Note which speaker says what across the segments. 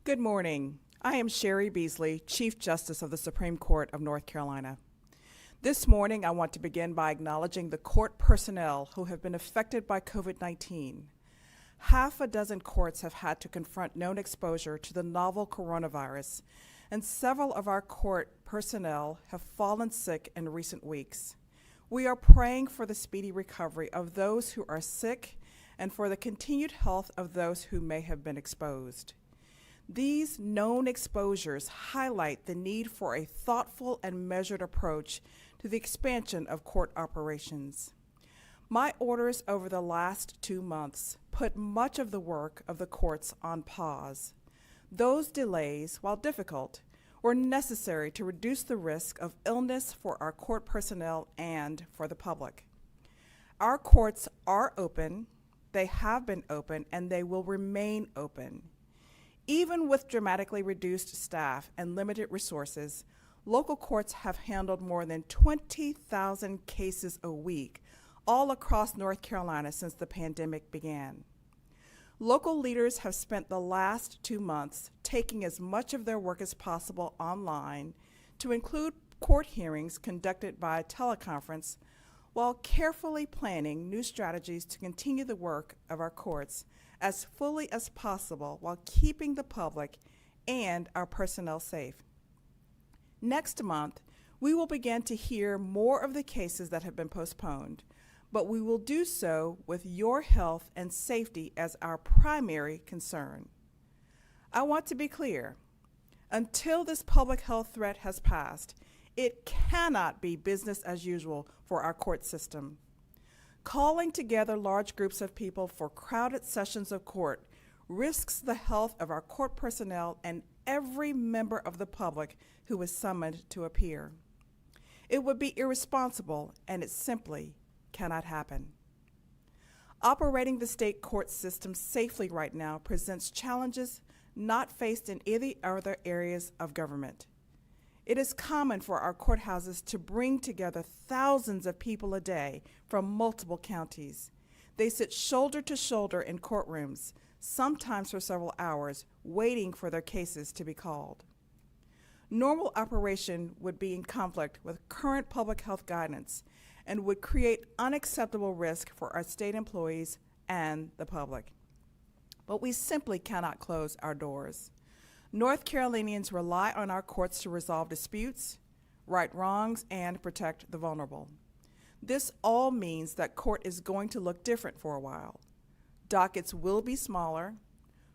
Speaker 1: Good morning. I am Cheri Beasley, Chief Justice of the Supreme Court of North Carolina. This morning, I want to begin by acknowledging the court personnel who have been affected by COVID-19. Half a dozen courts have had to confront known exposure to the novel coronavirus, and several of our court personnel have fallen sick in recent weeks. We are praying for the speedy recovery of those who are sick and for the continued health of those who may have been exposed. These known exposures highlight the need for a thoughtful and measured approach to the expansion of court operations. My orders over the last 2 months put much of the work of the courts on pause. Those delays, while difficult, were necessary to reduce the risk of illness for our court personnel and for the public. Our courts are open, they have been open, and they will remain open. Even with dramatically reduced staff and limited resources, local courts have handled more than 20,000 cases a week all across North Carolina since the pandemic began. Local leaders have spent the last 2 months taking as much of their work as possible online to include court hearings conducted by teleconference while carefully planning new strategies to continue the work of our courts as fully as possible while keeping the public and our personnel safe. Next month, we will begin to hear more of the cases that have been postponed, but we will do so with your health and safety as our primary concern. I want to be clear, until this public health threat has passed, it cannot be business as usual for our court system. Calling together large groups of people for crowded sessions of court risks the health of our court personnel and every member of the public who is summoned to appear. It would be irresponsible, and it simply cannot happen. Operating the state court system safely right now presents challenges not faced in any other areas of government. It is common for our courthouses to bring together thousands of people a day from multiple counties. They sit shoulder to shoulder in courtrooms, sometimes for several hours, waiting for their cases to be called. Normal operation would be in conflict with current public health guidance and would create unacceptable risk for our state employees and the public. But we simply cannot close our doors. North Carolinians rely on our courts to resolve disputes, right wrongs, and protect the vulnerable. This all means that court is going to look different for a while. Dockets will be smaller,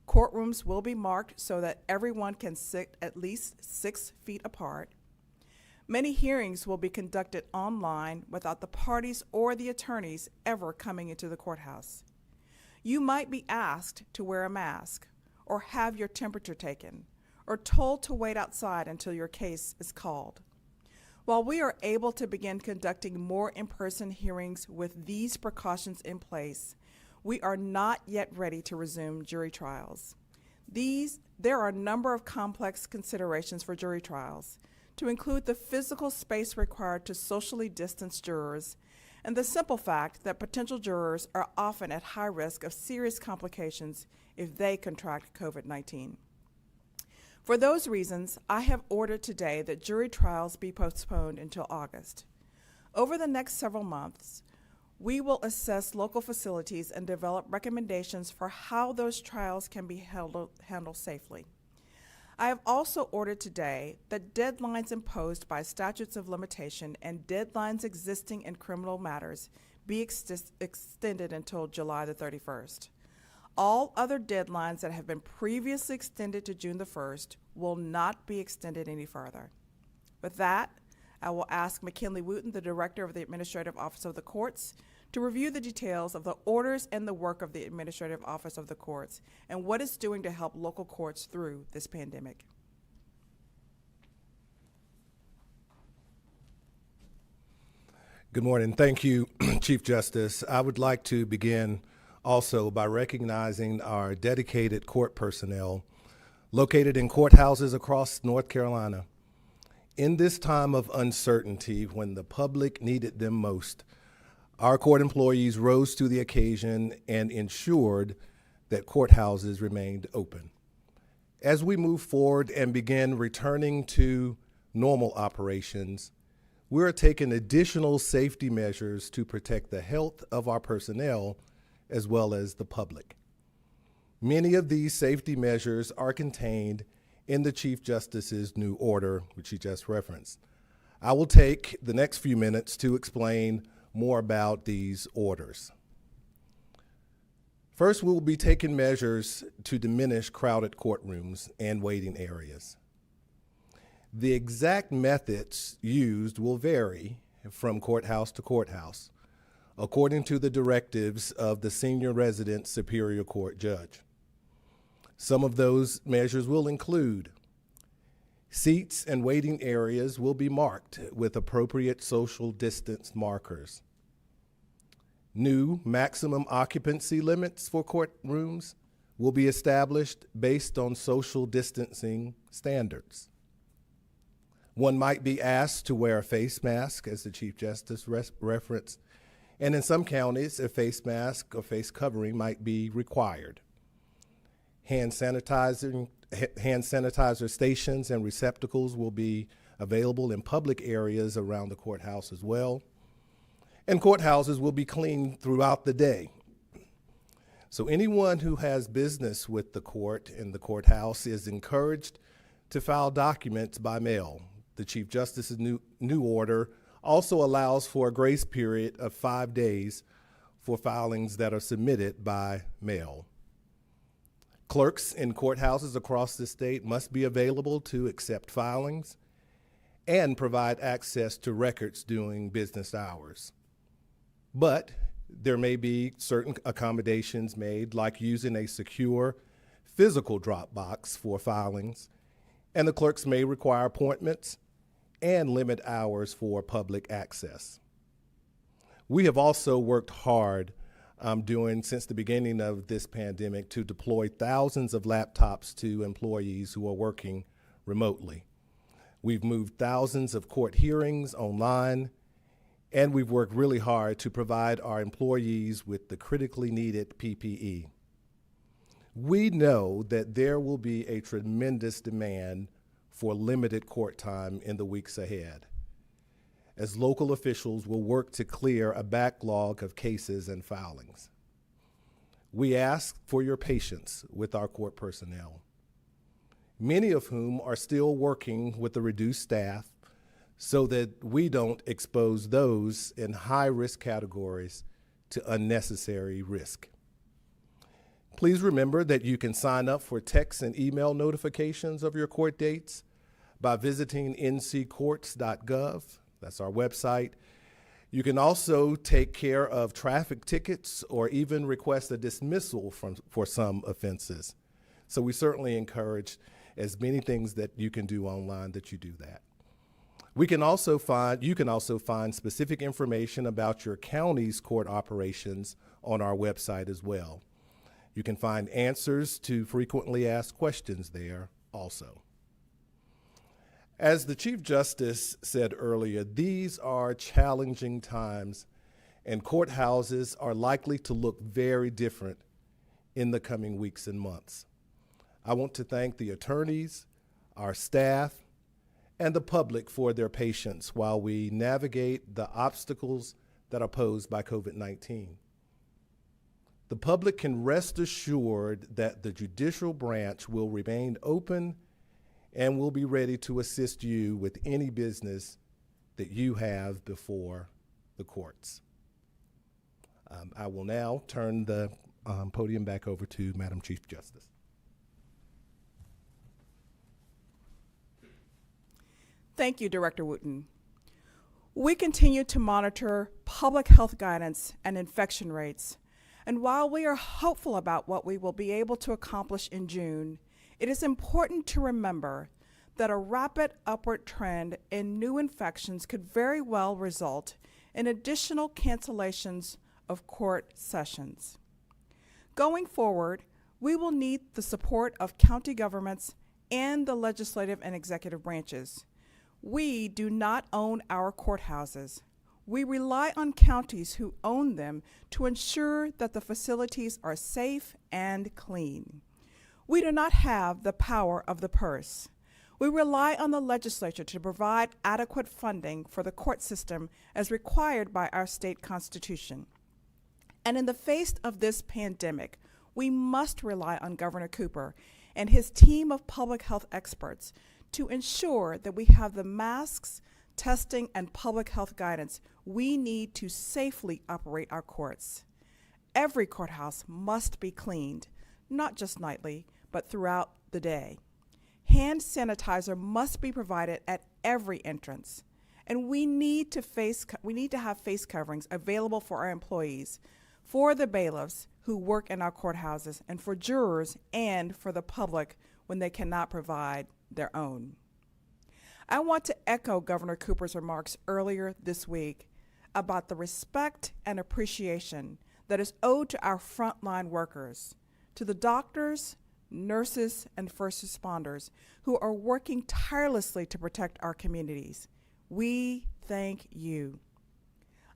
Speaker 1: courtrooms will be marked so that everyone can sit at least 6 feet apart. Many hearings will be conducted online without the parties or the attorneys ever coming into the courthouse. You might be asked to wear a mask, or have your temperature taken, or told to wait outside until your case is called. While we are able to begin conducting more in-person hearings with these precautions in place, we are not yet ready to resume jury trials. There are a number of complex considerations for jury trials, to include the physical space required to socially distance jurors, and the simple fact that potential jurors are often at high risk of serious complications if they contract COVID-19. For those reasons, I have ordered today that jury trials be postponed until August. Over the next several months, we will assess local facilities and develop recommendations for how those trials can be handled safely. I have also ordered today that deadlines imposed by statutes of limitation and deadlines existing in criminal matters be extended until July the 31st. All other deadlines that have been previously extended to June the 1st will not be extended any further. With that, I will ask McKinley Wooten, the Director of the Administrative Office of the Courts, to review the details of the orders and the work of the Administrative Office of the Courts and what it's doing to help local courts through this pandemic.
Speaker 2: Good morning. Thank you, Chief Justice. I would like to begin also by recognizing our dedicated court personnel located in courthouses across North Carolina. In this time of uncertainty, when the public needed them most, our court employees rose to the occasion and ensured that courthouses remained open. As we move forward and begin returning to normal operations, we're taking additional safety measures to protect the health of our personnel as well as the public. Many of these safety measures are contained in the Chief Justice's new order, which he just referenced. I will take the next few minutes to explain more about these orders. First, we will be taking measures to diminish crowded courtrooms and waiting areas. The exact methods used will vary from courthouse to courthouse, according to the directives of the Senior Resident Superior Court Judge. Some of those measures will include seats and waiting areas will be marked with appropriate social distance markers. New maximum occupancy limits for courtrooms will be established based on social distancing standards. One might be asked to wear a face mask, as the Chief Justice referenced, and in some counties, a face mask or face covering might be required. Hand sanitizer stations and receptacles will be available in public areas around the courthouse as well. And courthouses will be cleaned throughout the day. So anyone who has business with the court and the courthouse is encouraged to file documents by mail. The Chief Justice's new order also allows for a grace period of 5 days for filings that are submitted by mail. Clerks in courthouses across the state must be available to accept filings and provide access to records during business hours. But there may be certain accommodations made, like using a secure physical drop box for filings, and the clerks may require appointments and limit hours for public access. We have also worked hard since the beginning of this pandemic to deploy thousands of laptops to employees who are working remotely. We've moved thousands of court hearings online, and we've worked really hard to provide our employees with the critically needed PPE. We know that there will be a tremendous demand for limited court time in the weeks ahead, as local officials will work to clear a backlog of cases and filings. We ask for your patience with our court personnel, many of whom are still working with a reduced staff so that we don't expose those in high-risk categories to unnecessary risk. Please remember that you can sign up for text and email notifications of your court dates by visiting nccourts.gov. That's our website. You can also take care of traffic tickets or even request a dismissal for some offenses. So we certainly encourage as many things that you can do online that you do that. You can also find specific information about your county's court operations on our website as well. You can find answers to frequently asked questions there also. As the Chief Justice said earlier, these are challenging times, and courthouses are likely to look very different in the coming weeks and months. I want to thank the attorneys, our staff, and the public for their patience while we navigate the obstacles that are posed by COVID-19. The public can rest assured that the judicial branch will remain open and will be ready to assist you with any business that you have before the courts. I will now turn the podium back over to Madam Chief Justice.
Speaker 1: Thank you, Director Wooten. We continue to monitor public health guidance and infection rates, and while we are hopeful about what we will be able to accomplish in June, it is important to remember that a rapid upward trend in new infections could very well result in additional cancellations of court sessions. Going forward, we will need the support of county governments and the legislative and executive branches. We do not own our courthouses. We rely on counties who own them to ensure that the facilities are safe and clean. We do not have the power of the purse. We rely on the legislature to provide adequate funding for the court system as required by our state constitution. And in the face of this pandemic, we must rely on Governor Cooper and his team of public health experts to ensure that we have the masks, testing, and public health guidance we need to safely operate our courts. Every courthouse must be cleaned, not just nightly, but throughout the day. Hand sanitizer must be provided at every entrance, and we need to have face coverings available for our employees, for the bailiffs who work in our courthouses, and for jurors and for the public when they cannot provide their own. I want to echo Governor Cooper's remarks earlier this week about the respect and appreciation that is owed to our frontline workers, to the doctors, nurses, and first responders who are working tirelessly to protect our communities. We thank you.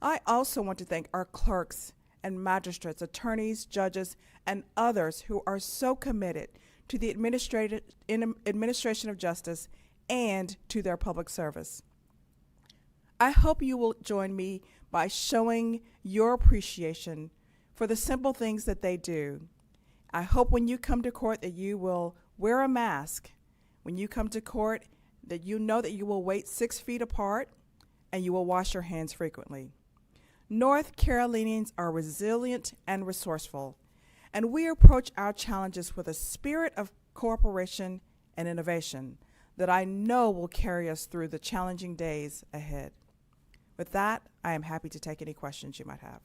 Speaker 1: I also want to thank our clerks and magistrates, attorneys, judges, and others who are so committed to the administration of justice and to their public service. I hope you will join me by showing your appreciation for the simple things that they do. I hope when you come to court that you will wear a mask. When you come to court, that you know that you will wait 6 feet apart and you will wash your hands frequently. North Carolinians are resilient and resourceful, and we approach our challenges with a spirit of cooperation and innovation that I know will carry us through the challenging days ahead. With that, I am happy to take any questions you might have.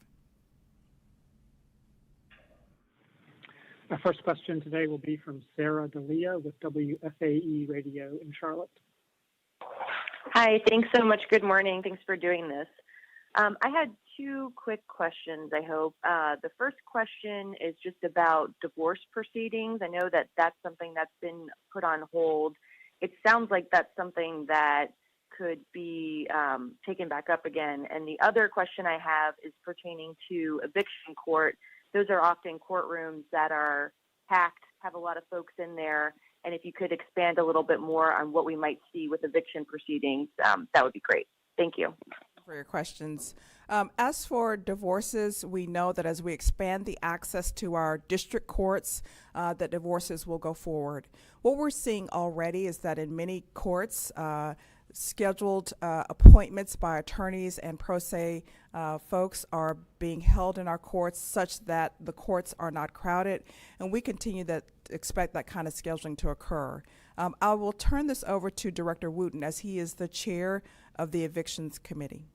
Speaker 3: Our first question today will be from Sarah D'Elia with WFAE Radio in Charlotte.
Speaker 4: Hi, thanks so much. Good morning. Thanks for doing this. I had 2 quick questions, I hope. The first question is just about divorce proceedings. I know that that's something that's been put on hold. It sounds like that's something that could be taken back up again. And the other question I have is pertaining to eviction court. Those are often courtrooms that are packed, have a lot of folks in there. And if you could expand a little bit more on what we might see with eviction proceedings, that would be great. Thank you.
Speaker 1: For your questions. As for divorces, we know that as we expand the access to our district courts, that divorces will go forward. What we're seeing already is that in many courts, scheduled appointments by attorneys and pro se folks are being held in our courts such that the courts are not crowded, and we continue to expect that kind of scheduling to occur. I will turn this over to Director Wooten as he is the chair of the Evictions Committee.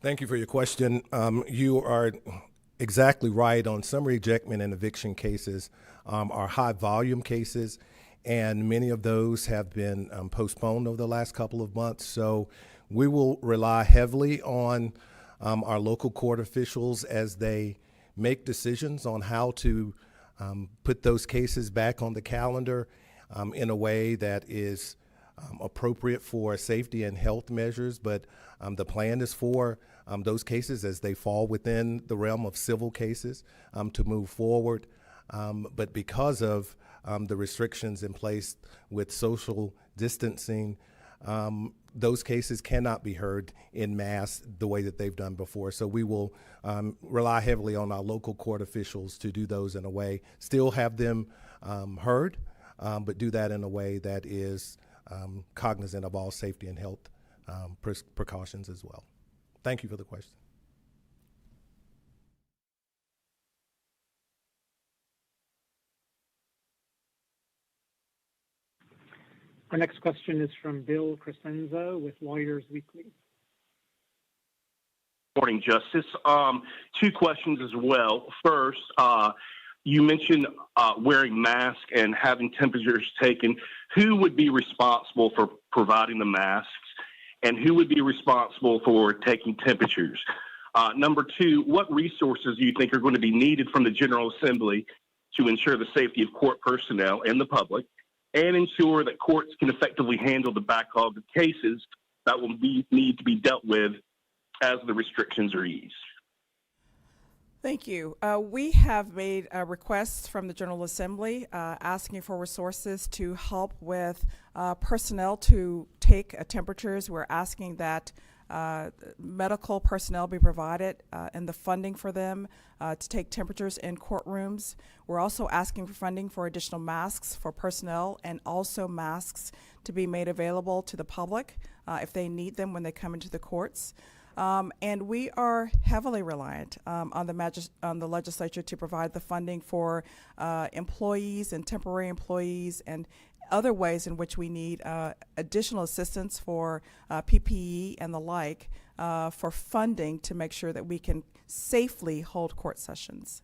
Speaker 2: Thank you for your question. You are exactly right on. Some rejectment and eviction cases are high volume cases, and many of those have been postponed over the last couple of months. So we will rely heavily on our local court officials as they make decisions on how to put those cases back on the calendar in a way that is appropriate for safety and health measures. But the plan is for those cases, as they fall within the realm of civil cases, to move forward. But because of the restrictions in place with social distancing, those cases cannot be heard in mass the way that they've done before. So we will rely heavily on our local court officials to do those in a way, still have them heard, but do that in a way that is cognizant of all safety and health precautions as well. Thank you for the question.
Speaker 3: Our next question is from Bill Crescenzo with Lawyers Weekly.
Speaker 5: Morning, Justice. 2 questions as well. First, you mentioned wearing masks and having temperatures taken. Who would be responsible for providing the masks, and who would be responsible for taking temperatures? Number 2, what resources do you think are going to be needed from the General Assembly to ensure the safety of court personnel and the public, and ensure that courts can effectively handle the backlog of cases that will need to be dealt with as the restrictions are eased?
Speaker 1: Thank you. We have made requests from the General Assembly asking for resources to help with personnel to take temperatures. We're asking that medical personnel be provided and the funding for them to take temperatures in courtrooms. We're also asking for funding for additional masks for personnel and also masks to be made available to the public if they need them when they come into the courts. And we are heavily reliant on the legislature to provide the funding for employees and temporary employees and other ways in which we need additional assistance for PPE and the like for funding to make sure that we can safely hold court sessions.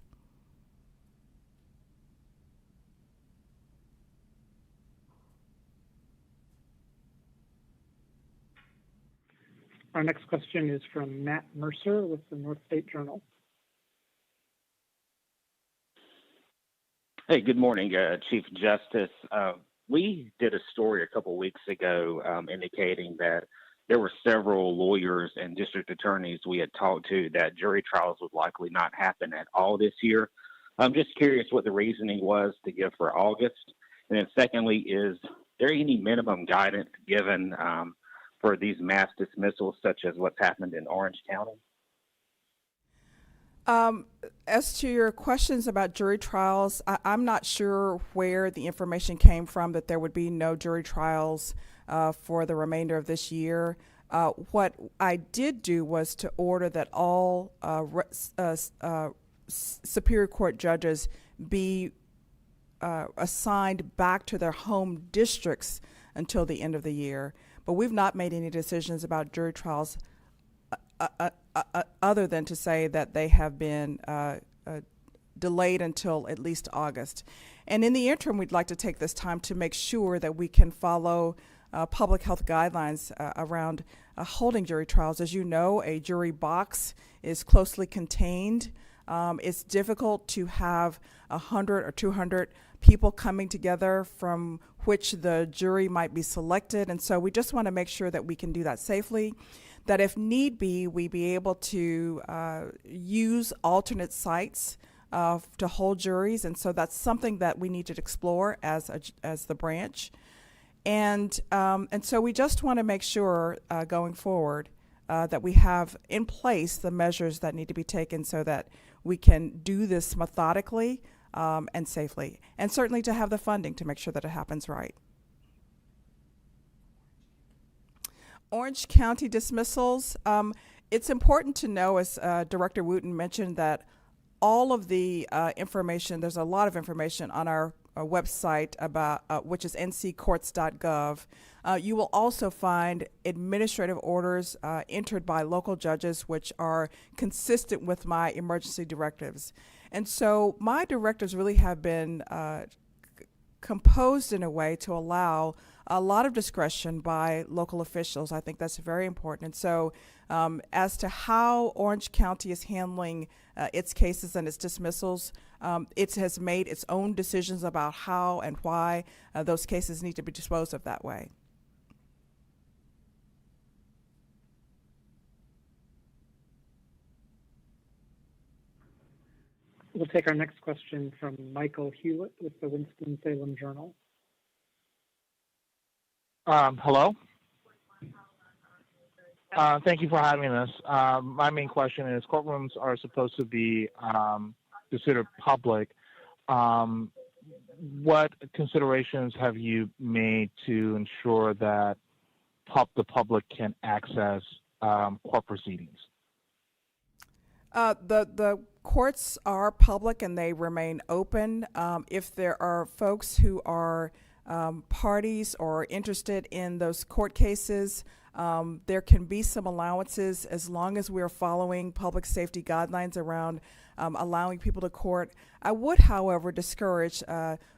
Speaker 3: Our next question is from Matt Mercer with the North State Journal.
Speaker 6: Hey, good morning, Chief Justice. We did a story a couple weeks ago indicating that there were several lawyers and district attorneys we had talked to that jury trials would likely not happen at all this year. I'm just curious what the reasoning was to give for August. And then secondly, is there any minimum guidance given for these mass dismissals, such as what's happened in Orange County?
Speaker 1: As to your questions about jury trials, I'm not sure where the information came from that there would be no jury trials for the remainder of this year. What I did do was to order that all Superior Court judges be assigned back to their home districts until the end of the year. But we've not made any decisions about jury trials other than to say that they have been delayed until at least August. And in the interim, we'd like to take this time to make sure that we can follow public health guidelines around holding jury trials. As you know, a jury box is closely contained. It's difficult to have 100 or 200 people coming together from which the jury might be selected. And so we just want to make sure that we can do that safely, that if need be, we be able to use alternate sites to hold juries. And so that's something that we need to explore as the branch. And so we just want to make sure going forward that we have in place the measures that need to be taken so that we can do this methodically and safely, and certainly to have the funding to make sure that it happens right. Orange County dismissals, it's important to know, as Director Wooten mentioned, that all of the information, there's a lot of information on our website about which is nccourts.gov. You will also find administrative orders entered by local judges which are consistent with my emergency directives. And so my directives really have been composed in a way to allow a lot of discretion by local officials. I think that's very important. And so as to how Orange County is handling its cases and its dismissals, it has made its own decisions about how and why those cases need to be disposed of that way.
Speaker 3: We'll take our next question from Michael Hewlett with the Winston-Salem Journal.
Speaker 7: Hello. Thank you for having us. My main question is, courtrooms are supposed to be considered public. What considerations have you made to ensure that the public can access court proceedings?
Speaker 1: The courts are public and they remain open. If there are folks who are parties or interested in those court cases, there can be some allowances as long as we're following public safety guidelines around allowing people to court. I would, however, discourage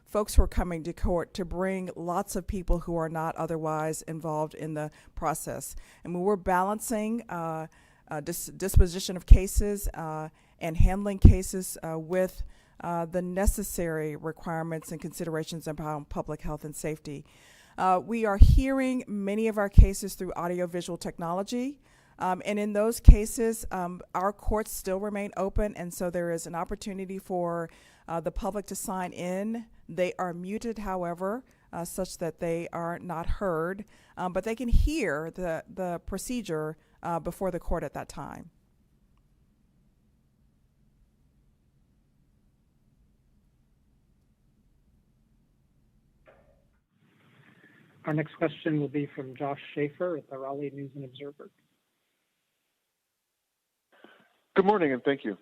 Speaker 1: folks who are coming to court to bring lots of people who are not otherwise involved in the process. And when we're balancing disposition of cases and handling cases with the necessary requirements and considerations about public health and safety. We are hearing many of our cases through audiovisual technology. And in those cases, our courts still remain open, and so there is an opportunity for the public to sign in. They are muted, however, such that they are not heard, but they can hear the procedure before the court at that time.
Speaker 3: Our next question will be from Josh Schaefer at the Raleigh News and Observer.
Speaker 8: Good morning, and thank you.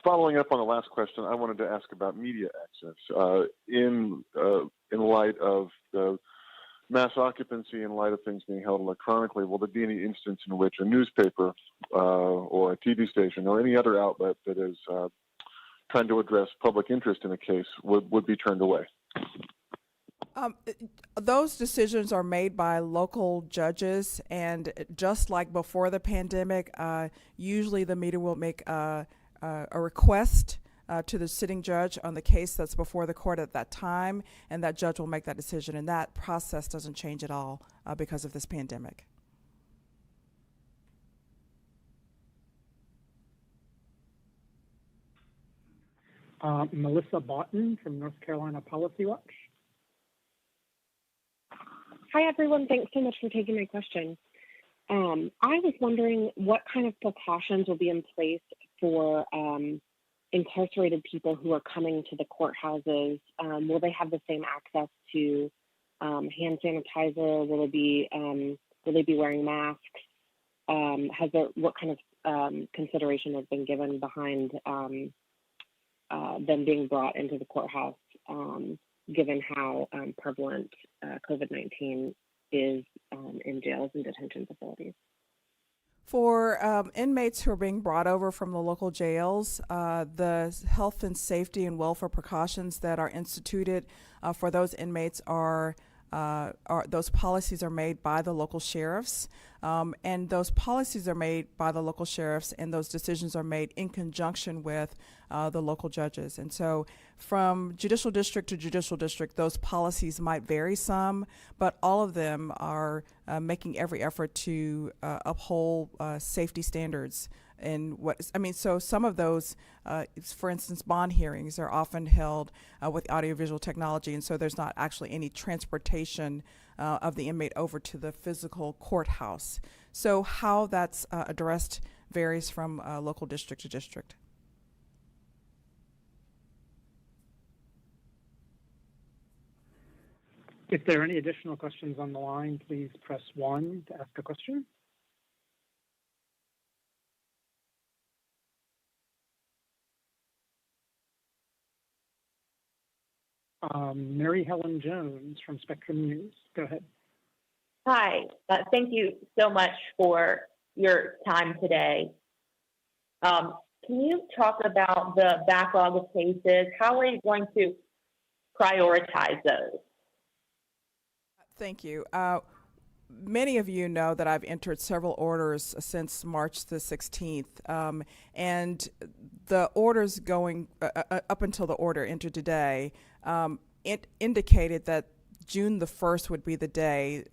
Speaker 8: Following up on the last question, I wanted to ask about media access. In light of the mass occupancy, in light of things being held electronically, will there be any instance in which a newspaper or a TV station or any other outlet that is trying to address public interest in a case would be turned away?
Speaker 1: Those decisions are made by local judges, and just like before the pandemic, usually the media will make a request to the sitting judge on the case that's before the court at that time, and that judge will make that decision, and that process doesn't change at all because of this pandemic.
Speaker 3: Melissa Boughton from North Carolina Policy Watch.
Speaker 9: Hi, everyone. Thanks so much for taking my question. I was wondering what kind of precautions will be in place for incarcerated people who are coming to the courthouses. Will they have the same access to hand sanitizer? Will they be wearing masks? What kind of consideration has been given behind them being brought into the courthouse, given how prevalent COVID-19 is in jails and detention facilities?
Speaker 1: For inmates who are being brought over from the local jails, the health and safety and welfare precautions that are instituted for those inmates are those policies are made by the local sheriffs, and those policies are made by the local sheriffs, and those decisions are made in conjunction with the local judges. And so from judicial district to judicial district, those policies might vary some, but all of them are making every effort to uphold safety standards. And so some of those, for instance, bond hearings are often held with audiovisual technology, and so there's not actually any transportation of the inmate over to the physical courthouse. So how that's addressed varies from local district to district.
Speaker 3: If there are any additional questions on the line, please press 1 to ask a question. Mary Helen Jones from Spectrum News. Go ahead.
Speaker 10: Hi, thank you so much for your time today. Can you talk about the backlog of cases? How are you going to prioritize those?
Speaker 1: Thank you. Many of you know that I've entered several orders since March the 16th, and the orders going up until the order entered today, it indicated that June the 1st would be the day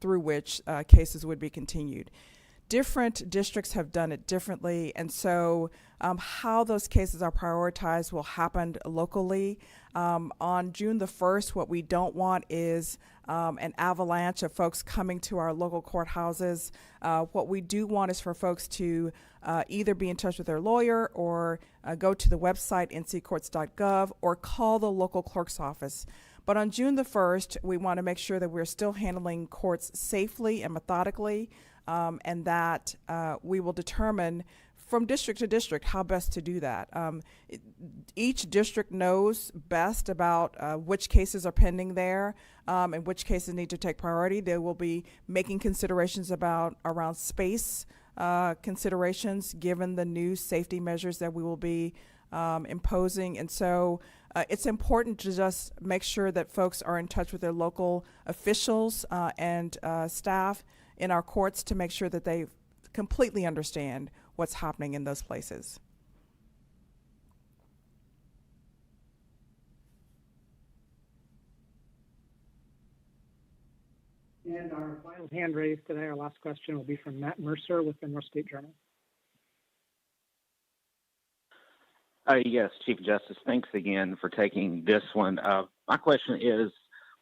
Speaker 1: through which cases would be continued. Different districts have done it differently, and so how those cases are prioritized will happen locally. On June the 1st, what we don't want is an avalanche of folks coming to our local courthouses. What we do want is for folks to either be in touch with their lawyer or go to the website nccourts.gov or call the local clerk's office. But on June the 1st, we want to make sure that we're still handling courts safely and methodically, and that we will determine from district to district how best to do that. Each district knows best about which cases are pending there and which cases need to take priority. They will be making considerations around space considerations given the new safety measures that we will be imposing. And so it's important to just make sure that folks are in touch with their local officials and staff in our courts to make sure that they completely understand what's happening in those places.
Speaker 3: And our final hand raised today, our last question will be from Matt Mercer with the North State Journal.
Speaker 6: Yes, Chief Justice, thanks again for taking this one. My question is,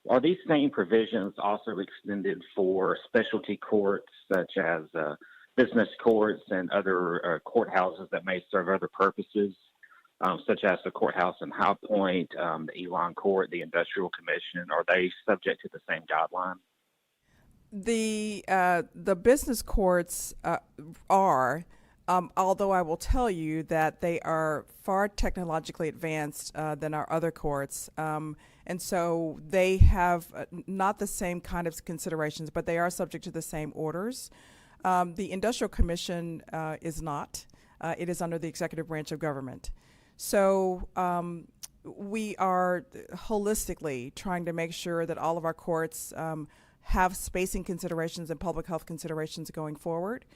Speaker 6: are these same provisions also extended for specialty courts such as business courts and other courthouses that may serve other purposes, such as the courthouse in High Point, the Elon Court, the Industrial Commission? Are they subject to the same guideline?
Speaker 1: The business courts are, although I will tell you that they are far technologically advanced than our other courts, and so they have not the same kind of considerations, but they are subject to the same orders. The Industrial Commission is not. It is under the executive branch of government. So we are holistically trying to make sure that all of our courts have spacing considerations and public health considerations going forward.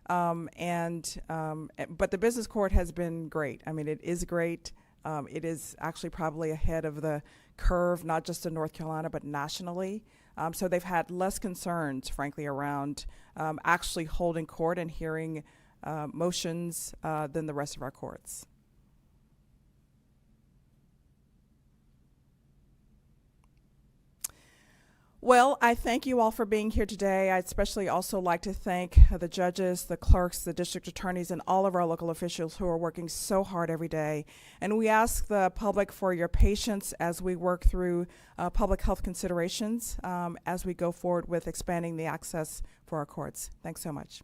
Speaker 1: But the business court has been great. I mean, it is great. It is actually probably ahead of the curve, not just in North Carolina, but nationally. So they've had less concerns, frankly, around actually holding court and hearing motions than the rest of our courts. Well, I thank you all for being here today. I'd especially also like to thank the judges, the clerks, the district attorneys, and all of our local officials who are working so hard every day. And we ask the public for your patience as we work through public health considerations as we go forward with expanding the access for our courts. Thanks so much.